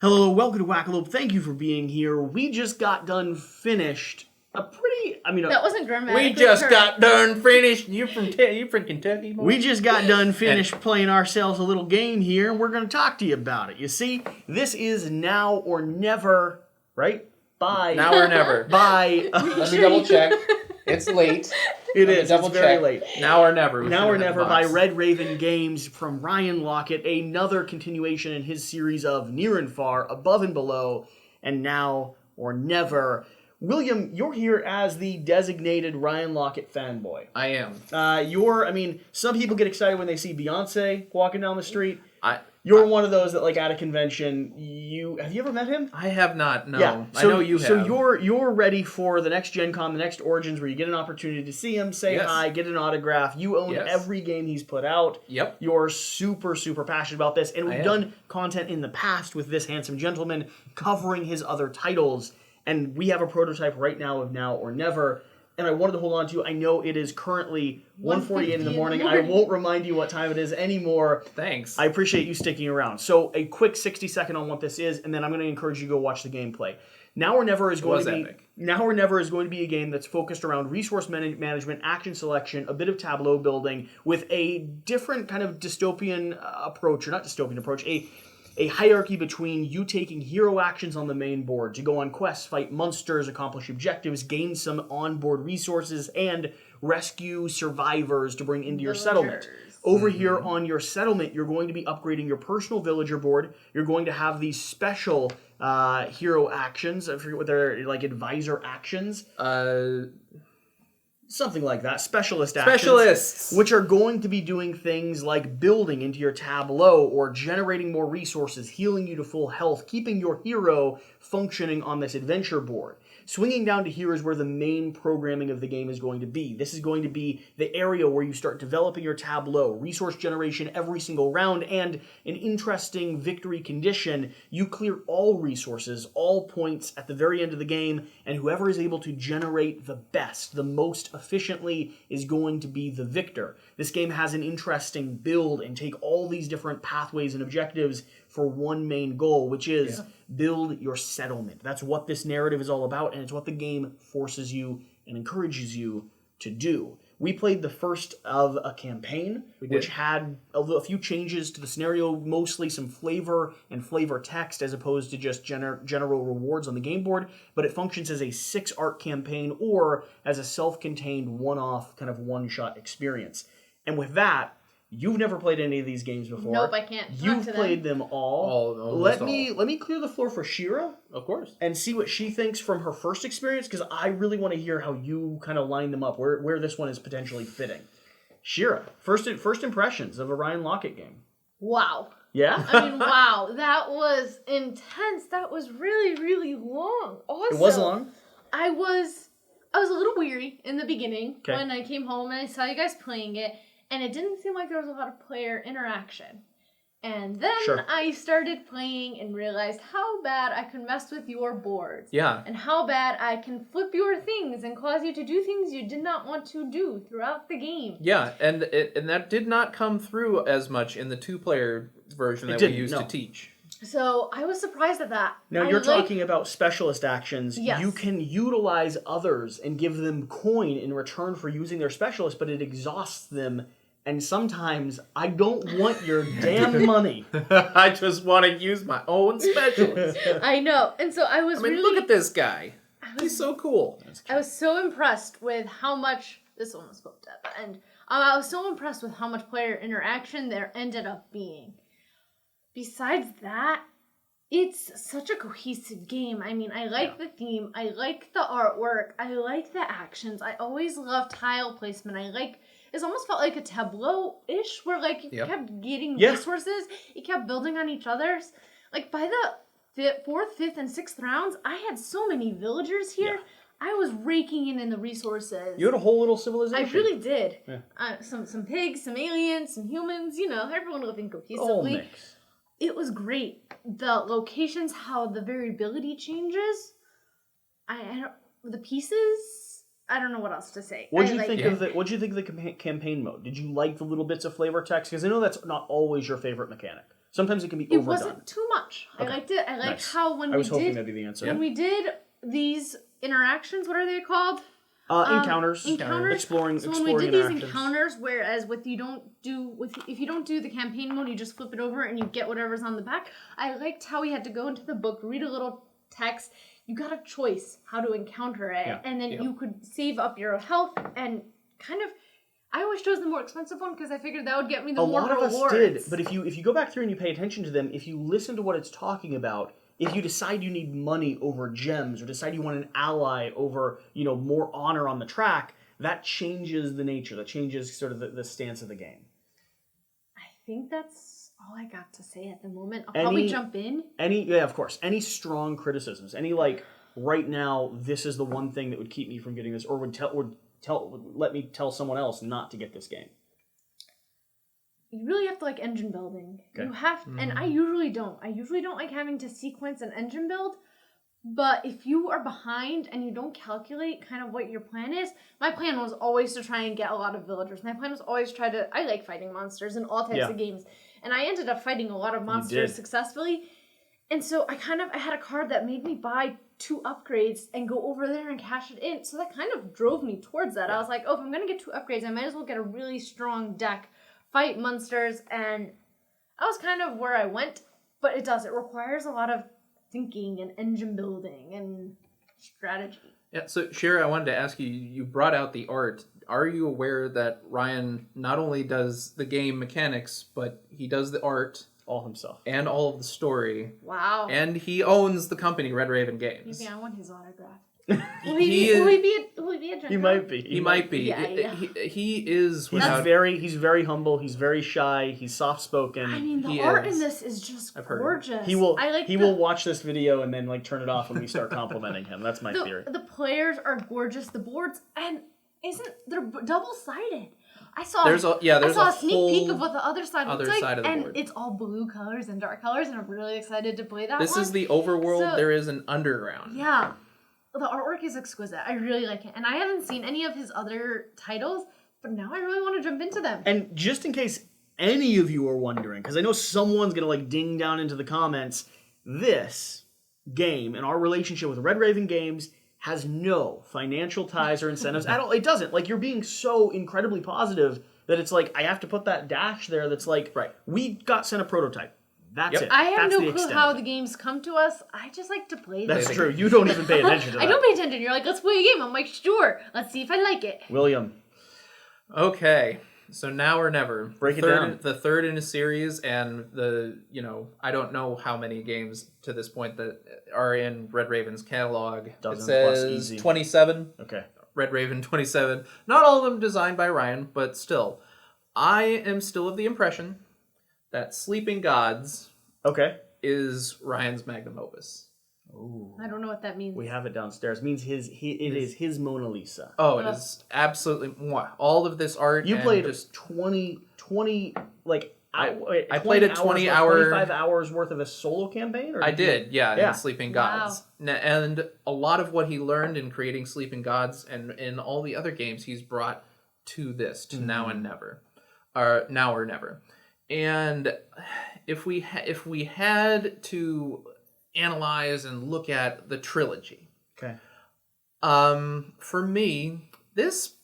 Hello, welcome to Quackalope. Thank you for being here. We just got done finished that wasn't grammatically We just correct. got done finished. You from Kentucky, boy? We just got done finished playing ourselves a little game here, and we're going to talk to you about it. You see, this is now or never, right? Bye. Now or never. Bye. Let me double check. It's late. It Let me is. double It's very check. late. Now or never. We Now should or have Never the by box. Red Raven Games from Ryan Lockett, another continuation in his series of Near and Far, Above and Below, and Now or Never. William, you're here as the designated Ryan Lockett fanboy. I am. Some people get excited when they see Beyonce walking down the street. I One of those that, like, at a convention, have you ever met him? I have not. No. Yeah. I know you have. So you're ready for the next Gen Con, the next Origins, where you get an opportunity to see him, say Yes. hi, get an autograph. You own Yes. every game he's put out. Yep. You're super, super passionate about this. And we've done content in the past with this handsome gentleman covering his other titles. And we have a prototype right now of Now or Never. And I wanted to hold on to. I know it is currently 1:48 in the morning. I won't remind you what time it is anymore. Thanks. I appreciate you sticking around. So a quick 60-second on what this is, and then I'm going to encourage you to go watch the gameplay. Now or Never is going to be epic. Now or Never is going to be a game that's focused around resource management, action selection, a bit of tableau building, with a different kind of dystopian approach, or not dystopian approach, a hierarchy between you taking hero actions on the main board to go on quests, fight monsters, accomplish objectives, gain some onboard resources, and rescue survivors to bring into your settlement. Over here on your settlement, you're going to be upgrading your personal villager board. You're going to have these special hero actions. I forget what they're like, advisor actions. Something like that. Specialists. Which are going to be doing things like building into your tableau or generating more resources, healing you to full health, keeping your hero functioning on this adventure board. Swinging down to here is where the main programming of the game is going to be. This is going to be the area where you start developing your tableau, resource generation every single round, and an interesting victory condition. You clear all resources, all points at the very end of the game, and whoever is able to generate the best, the most efficiently, is going to be the victor. This game has an interesting build and take all these different pathways and objectives for one main goal, which is build your settlement. That's what this narrative is all about, and it's what the game forces you and encourages you to do. We played the first of a campaign, which had a few changes to the scenario, mostly some flavor and flavor text as opposed to just general rewards on the game board, but it functions as a 6-arc campaign or as a self-contained one-off kind of one-shot experience. And with that, you've never played any of these games before. Nope, I can't. You've played them all. Let me clear the floor for Shira. Of course. And see what she thinks from her first experience, because I really want to hear how you kind of line them up, where this one is potentially fitting. Shira, first impressions of a Ryan Lockett game. Wow. Yeah? Wow. That was intense. That was really, really long. Awesome. It was long? I was a little weary in the beginning when I came home and I saw you guys playing it, and it didn't seem like there was a lot of player interaction. And then I started playing and realized how bad I can mess with your boards. Yeah. And how bad I can flip your things and cause you to do things you did not want to do throughout the game. Yeah, and that did not come through as much in the 2-player version that we used to teach. So I was surprised at that. Now you're talking about specialist actions. Yes. You can utilize others and give them coin in return for using their specialist, but it exhausts them. And sometimes I don't want your damn money. I just want to use my own specialist. I know. And so I was really... look at this guy. He's so cool. I was so impressed with how much... This one was flipped at the end. I was so impressed with how much player interaction there ended up being. Besides that, it's such a cohesive game. I mean, I like the theme. I like the artwork. I like the actions. I always love tile placement. It almost felt like a tableau-ish, where, like, you kept getting resources. You kept building on each other's. Like, by the 4th, 5th, and 6th rounds, I had so many villagers here. Yeah. I was raking in the resources. You had a whole little civilization. I really did. Yeah. Some pigs, some aliens, some humans, everyone living cohesively. All mix. It was great. The locations, how the variability changes. The pieces... I don't know what else to say. What'd you think of the campaign mode? Did you like the little bits of flavor text? Because I know that's not always your favorite mechanic. Sometimes it can be It overdone. wasn't too much. Okay. I liked it. I liked Nice. how when I was we hoping did that'd be the answer. when we did these interactions, what are they called? Encounters. Exploring. So when we did these encounters, whereas if you don't do the campaign mode, you just flip it over and you get whatever's on the back. I liked how we had to go into the book, read a little text. You got a choice how to encounter it, and then you could save up your health and kind of. I always chose the more expensive one because I figured that would get me the more rewards. A lot of us did, but if you go back through and you pay attention to them, if you listen to what it's talking about, if you decide you need money over gems, or decide you want an ally over, more honor on the track, that changes the nature. That changes sort of the stance of the game. I think that's all I got to say at the moment. I'll probably jump in. Of course. Any strong criticisms? Any right now, this is the one thing that would keep me from getting this, or would let me tell someone else not to get this game. You really have to like engine building. Okay. You have, and I usually don't. I usually don't like having to sequence an engine build. But if you are behind and you don't calculate kind of what your plan is, my plan was always to try and get a lot of villagers. My plan was always I like fighting monsters in all types of games. And I ended up fighting a lot of monsters successfully. And so I had a card that made me buy 2 upgrades and go over there and cash it in. So that kind of drove me towards that. I was like, if I'm going to get 2 upgrades, I might as well get a really strong deck, fight monsters, and that was kind of where I went. But it requires a lot of thinking and engine building and strategy. Yeah, so Shira, I wanted to ask you, you brought out the art. Are you aware that Ryan not only does the game mechanics, but he does the art all himself and all of the story? Wow. And he owns the company Red Raven Games. Maybe I want his autograph. Will he be a gentleman? He might be. He might be. Yeah. He is without... He's very humble. He's very shy. He's soft spoken. I mean, the art in this is just gorgeous. He will watch this video and then turn it off when we start complimenting him. That's my theory. The players are gorgeous. The boards they're double sided. I saw a sneak peek of what the other side looks like, and board. It's all blue colors and dark colors, and I'm really excited to play that. This is the overworld. There is an underground. Yeah. The artwork is exquisite. I really like it. And I haven't seen any of his other titles, but now I really want to jump into them. And just in case any of you are wondering, because I know someone's going to ding down into the comments, this game and our relationship with Red Raven Games has no financial ties or incentives at all. It doesn't. You're being so incredibly positive that it's I have to put that dash there that's right. We got sent a prototype. That's it. I have That's no clue how the games come to us. I just like to play them. That's true. You don't even pay attention to that. I don't pay attention. You're like, let's play a game. I'm like, sure. Let's see if I like it. William. Okay. So Now or Never. Break it down. The third in a series, and I don't know how many games to this point that are in Red Raven's catalog. Dozen it says plus easy. 27. Okay. Red Raven 27. Not all of them designed by Ryan, but still. I am still of the impression that Sleeping Gods is Ryan's magnum opus. Ooh. I don't know what that means. We have it downstairs. It means it is his Mona Lisa. Oh, it is absolutely all of this art. You played just 20 I played a 20-hour 25 hours worth of a solo campaign? Or I did, in Sleeping Gods. Wow. And a lot of what he learned in creating Sleeping Gods and in all the other games he's brought to this, to Now and Never. Or Now or Never. And if we had to analyze and look at the trilogy, for me, this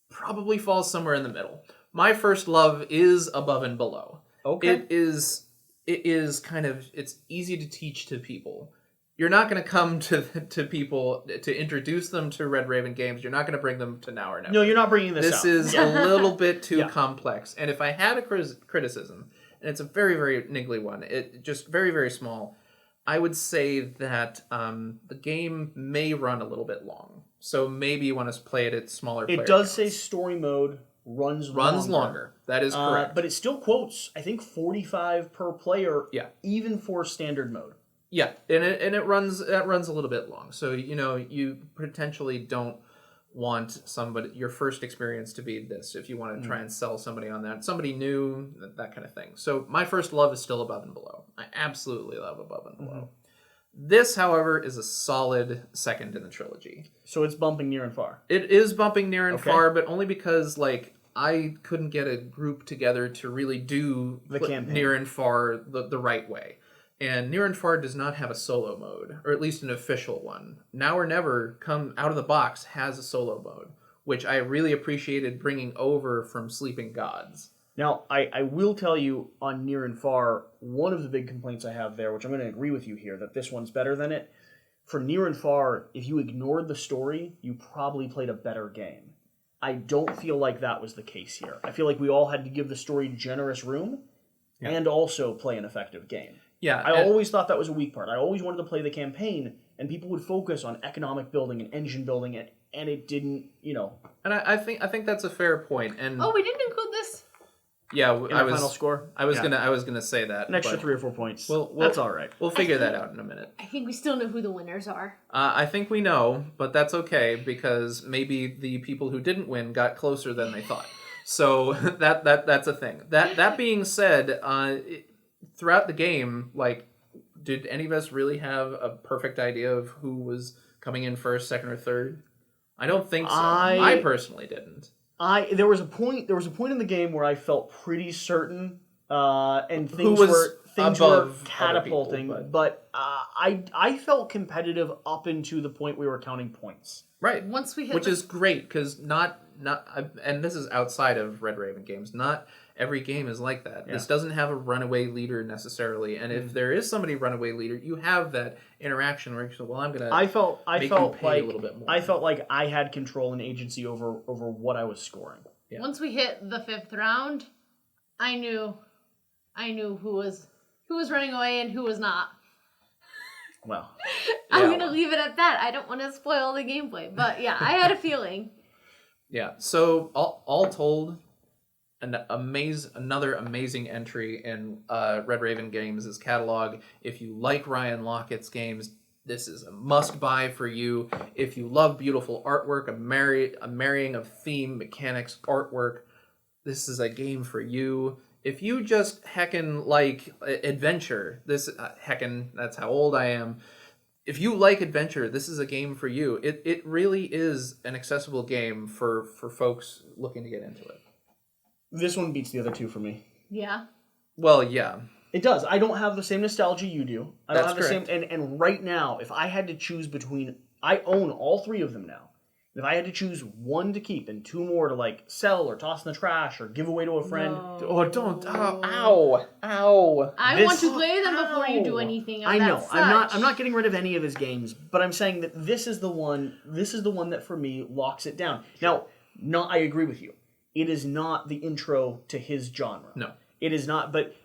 probably falls somewhere in the middle. My first love is Above and Below. Okay. It is kind of, it's easy to teach to people. You're not going to come to people to introduce them to Red Raven Games. You're not going to bring them to Now or Never. No, you're not bringing this This out. is a little bit too complex. And if I had a criticism, and it's a very, very niggly one, it just very, very small, I would say that the game may run a little bit long. So maybe you want to play it at smaller player It does counts. say story mode runs longer. That is correct. But it still quotes, I think, 45 per player, even for standard mode. Yeah, and it runs a little bit long. So you potentially don't want your first experience to be this if you want to try and sell somebody on that. Somebody new, that kind of thing. So my first love is still Above and Below. I absolutely love Above and Below. This, however, is a solid second in the trilogy. So it's bumping near and far. It is bumping near and far, but only because I couldn't get a group together to really do The campaign. Near and Far the right way. And Near and Far does not have a solo mode, or at least an official one. Now or Never, come out of the box, has a solo mode, which I really appreciated bringing over from Sleeping Gods. Now, I will tell you on Near and Far, one of the big complaints I have there, which I'm going to agree with you here, that this one's better than it. For Near and Far, if you ignored the story, you probably played a better game. I don't feel like that was the case here. I feel like we all had to give the story generous room and also play an effective game. Yeah, I always thought that was a weak part. I always wanted to play the campaign, and people would focus on economic building and engine building, and it didn't, And I think that's a fair point. And Oh, we didn't include this? yeah, in the final score. I was gonna say that An extra but 3 or 4 points. That's all right. We'll figure that out in a minute. I think we still know who the winners are. I think we know, but that's okay because maybe the people who didn't win got closer than they thought. So that's a thing. That being said, throughout the game, like, did any of us really have a perfect idea of who was coming in first, second, or third? I don't think so. I personally didn't. There was a point in the game where I felt pretty certain, and things was were above catapulting. other people, but I felt competitive up into the point we were counting points. Right. Once we hit which is great because not and this is outside of Red Raven games. Not every game is like that. Yeah. This doesn't have a runaway leader necessarily, and if there is somebody runaway leader, you have that interaction where you say, "Well, I'm gonna." I felt you pay like a little bit more. I felt like I had control and agency over what I was scoring. Yeah. Once we hit the 5th round, I knew who was running away and who was not. Well, I'm gonna leave it at that. I don't want to spoil the gameplay, but yeah, I had a feeling. Yeah. So all told, another amazing entry in Red Raven Games' catalog. If you like Ryan Lockett's games, this is a must-buy for you. If you love beautiful artwork, a marrying of theme, mechanics, artwork, this is a game for you. If you just heckin' like adventure, this heckin', that's how old I am. If you like adventure, this is a game for you. It really is an accessible game for folks looking to get into it. this one beats the other two for me. Yeah. Well, yeah. It does. I don't have the same nostalgia you do. I don't That's have the correct. same. And right now, if I had to choose between, I own all 3 of them now. If I had to choose 1 to keep and 2 more to like sell or toss in the trash or give away to a friend, Oh, don't! Ow! Ow! I want to play them before you do anything. Of I know. That I'm not getting rid of any of his games, but I'm saying that this is the one. This is the one that for me locks it down. Now, I agree with you. It is not the intro to his genre. No. It is not. But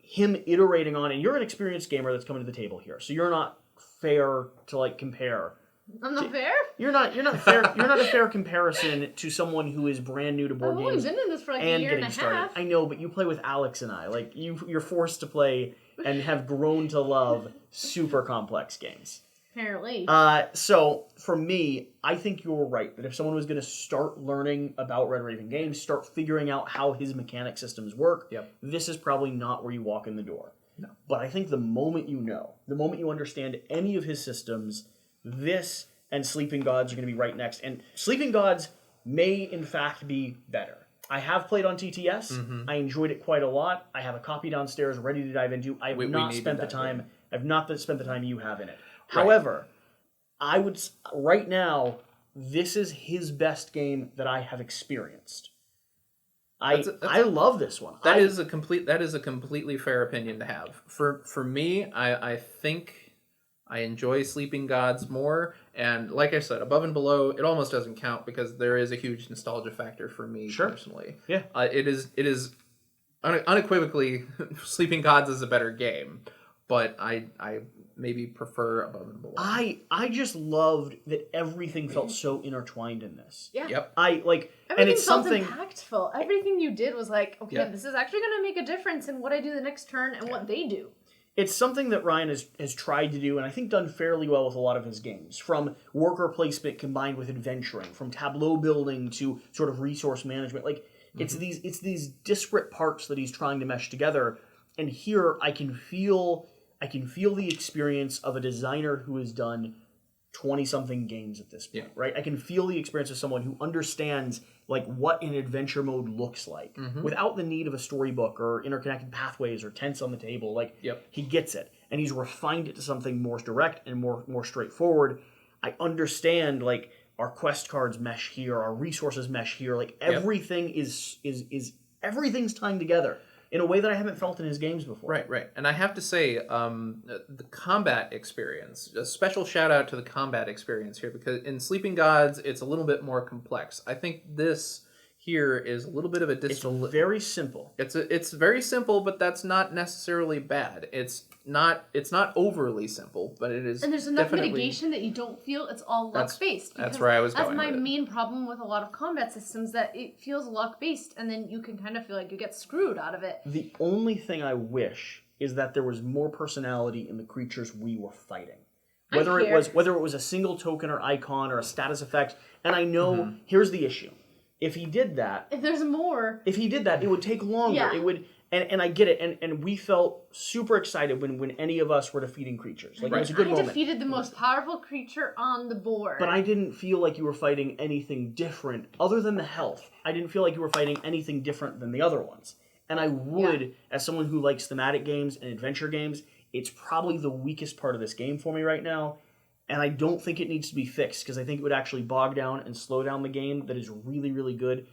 him iterating on, and you're an experienced gamer that's coming to the table here, so you're not fair to like compare. I'm not fair. You're not fair. You're not a fair comparison to someone who is brand new to board I've only games been in this for like a and year getting and a started. half. I know, but you play with Alex and I. Like you're forced to play and have grown to love super complex games. Apparently. So for me, I think you're right that if someone was going to start learning about Red Raven Games, start figuring out how his mechanic systems work, this is probably not where you walk in the door. No. But I think the moment you understand any of his systems, this and Sleeping Gods are going to be right next. And Sleeping Gods may, in fact, be better. I have played on TTS. Mm-hmm. I enjoyed it quite a lot. I have a copy downstairs ready to dive into. I have not spent the time. I've not spent the time you have in it. Right. However, I would right now. This is his best game that I have experienced. I love this one. That is a completely fair opinion to have. For me, I think I enjoy Sleeping Gods more, and like I said, Above and Below, it almost doesn't count because there is a huge nostalgia factor for me personally. Yeah, it is unequivocally Sleeping Gods is a better game, but I maybe prefer Above and Below. I just loved that everything felt so intertwined in this. Yeah. Yep. Everything and it's felt something impactful. Everything you did was like, okay, this is actually going to make a difference in what I do the next turn and what they do. It's something that Ryan has tried to do, and I think done fairly well with a lot of his games. From worker placement combined with adventuring, from tableau building to sort of resource management. Like it's these disparate parts that he's trying to mesh together. And here I can feel the experience of a designer who has done 20-something games at this point, right? I can feel the experience of someone who understands like what an adventure mode looks like without the need of a storybook or interconnected pathways or tents on the table. Like he gets it, and he's refined it to something more direct and more straightforward. I understand like our quest cards mesh here, our resources mesh here. Like everything is everything's tying together in a way that I haven't felt in his games before. Right. And I have to say, the combat experience, a special shout out to the combat experience here, because in Sleeping Gods, it's a little bit more complex. I think this here is a little bit of a It's very simple. It's very simple, but that's not necessarily bad. It's not overly simple, but it is. And there's enough mitigation that you don't feel it's all luck based. That's where I was going. That's my main problem with a lot of combat systems, that it feels luck based, and then you can kind of feel like you get screwed out of it. The only thing I wish is that there was more personality in the creatures we were fighting. Whether it was a single token or icon or a status effect. And I know here's the issue. If he did that, if there's more, it would take longer. Yeah. It would, and I get it. And we felt super excited when any of us were defeating creatures. Like it was a good moment. I defeated the most powerful creature on the board. But I didn't feel like you were fighting anything different other than the health. I didn't feel like you were fighting anything different than the other ones. And I would, as someone who likes thematic games and adventure games, it's probably the weakest part of this game for me right now. And I don't think it needs to be fixed, because I think it would actually bog down and slow down the game that is really, really good.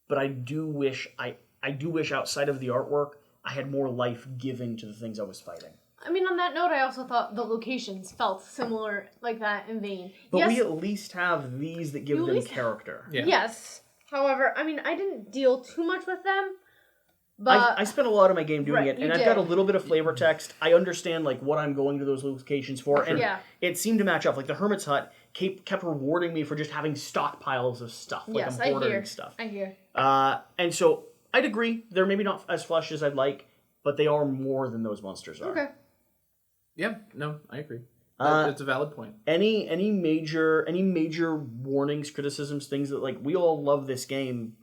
But I do wish outside of the artwork, I had more life given to the things I was fighting. I mean, on that note, I also thought the locations felt similar like that in vein. But we at least have these that give them character. Yeah. Yes. However, I mean, I didn't deal too much with them. But I spent a lot of my game doing it, and I've got a little bit of flavor text. I understand like what I'm going to those locations for, and it seemed to match up. Like the Hermit's Hut kept rewarding me for just having stockpiles of stuff. Like I'm ordering stuff. I hear. And so I'd agree. They're maybe not as flush as I'd like, but they are more than those monsters are. Okay. Yeah, no, I agree. It's a valid point. Any major warnings, criticisms, things that like we all love this game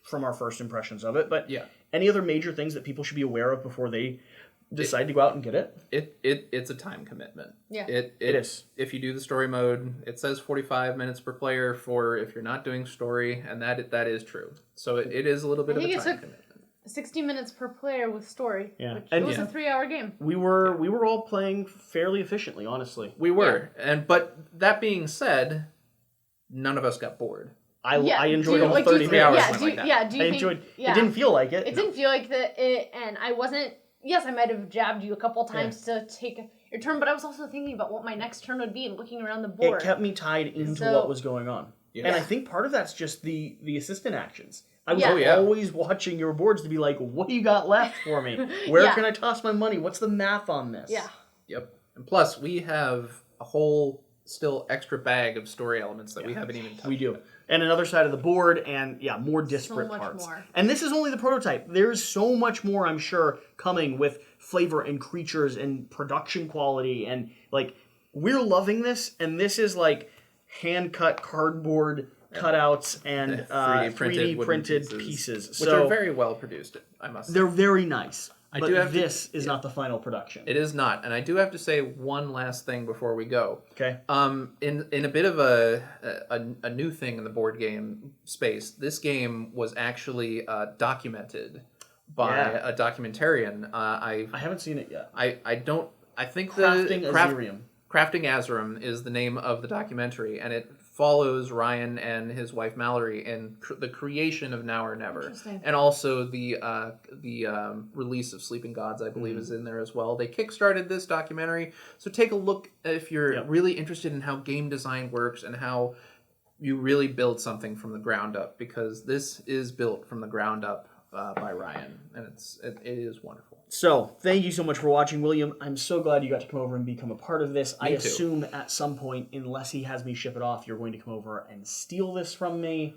from our first impressions of it, but any other major things that people should be aware of before they decide to go out and get it? It's a time commitment. Yeah. It is. If you do the story mode, it says 45 minutes per player for if you're not doing story, and that is true. So it is a little bit of a time commitment. 60 minutes per player with story. Yeah. Which it was a 3-hour game. We were all playing fairly efficiently, honestly. We were. But that being said, none of us got bored. I enjoyed all 33 hours. It didn't feel like it. It didn't feel like and I wasn't. Yes, I might have jabbed you a couple times to take your turn, but I was also thinking about what my next turn would be and looking around the board. It kept me tied into what was going on. Yeah. And I think part of that's just the assistant actions. I was always watching your boards to be like, what do you got left for me? Where can I toss my money? What's the math on this? Yeah. Yep. And plus, we have a whole still extra bag of story elements that we haven't even touched. We do. And another side of the board, and more disparate parts. More. And this is only the prototype. There's so much more, I'm sure, coming with flavor and creatures and production quality. And, like, we're loving this, and this is, like, hand-cut cardboard cutouts and 3D printed pieces. Which are very well produced, I must say. They're very nice. But this is not the final production. It is not. And I do have to say one last thing before we go. Okay. In a bit of a new thing in the board game space, this game was actually documented by a documentarian. I haven't seen it yet. I think Crafting Azirium. Crafting Azirium is the name of the documentary, and it follows Ryan and his wife Mallory in the creation of Now or Never, and also the release of Sleeping Gods, I believe, is in there as well. They kickstarted this documentary, so take a look if you're really interested in how game design works and how you really build something from the ground up, because this is built from the ground up by Ryan, and it is wonderful. So, thank you so much for watching, William. I'm so glad you got to come over and become a part of this. I assume at some point, unless he has me ship it off, you're going to come over and steal this from me.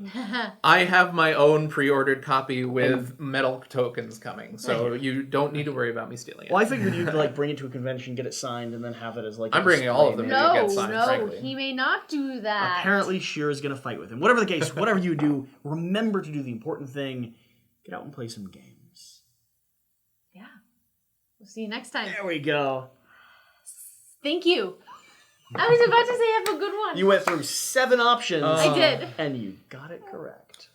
I have my own pre-ordered copy with metal tokens coming, so you don't need to worry about me stealing it. Well, I figured you'd like bring it to a convention, get it signed, and then have it as like. I'm bringing all of them to get signed. No, he may not do that. Apparently, Sheer is going to fight with him. Whatever the case, whatever you do, remember to do the important thing: get out and play some games. Yeah. We'll see you next time. There we go. Thank you. I was about to say I have a good one. You went through 7 options. I did. And you got it correct.